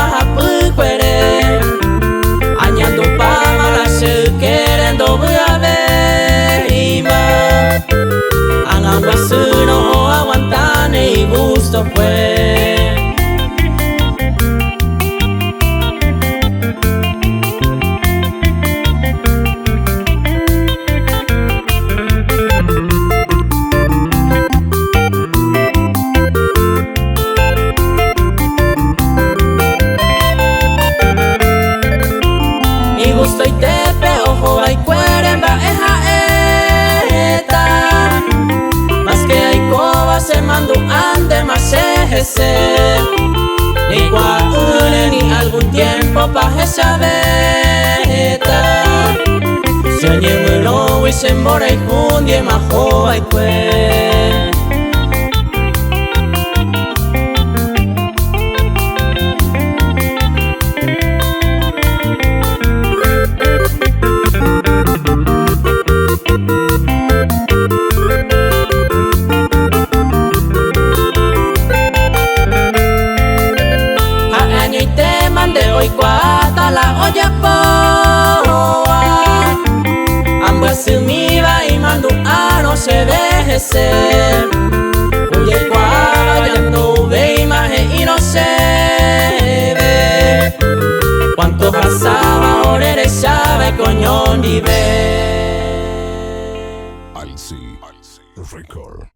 mahapu quere añando pama la se querendo ver ima angawasu no aguantan y gusto pues. Gusto y tepe ojo hay cueremba eja eta más que hay coba se mandu ande más se ni guaule ni algún tiempo pa esa beta se oye lo y se mora y jundie majo hay cue. Hoy cuata la olla poa ambas se univa y mandu a no se deje ser oye cuaya no ve imagen y no se ve cuánto pasaba ahora eres sabe coño ni ve. I see record.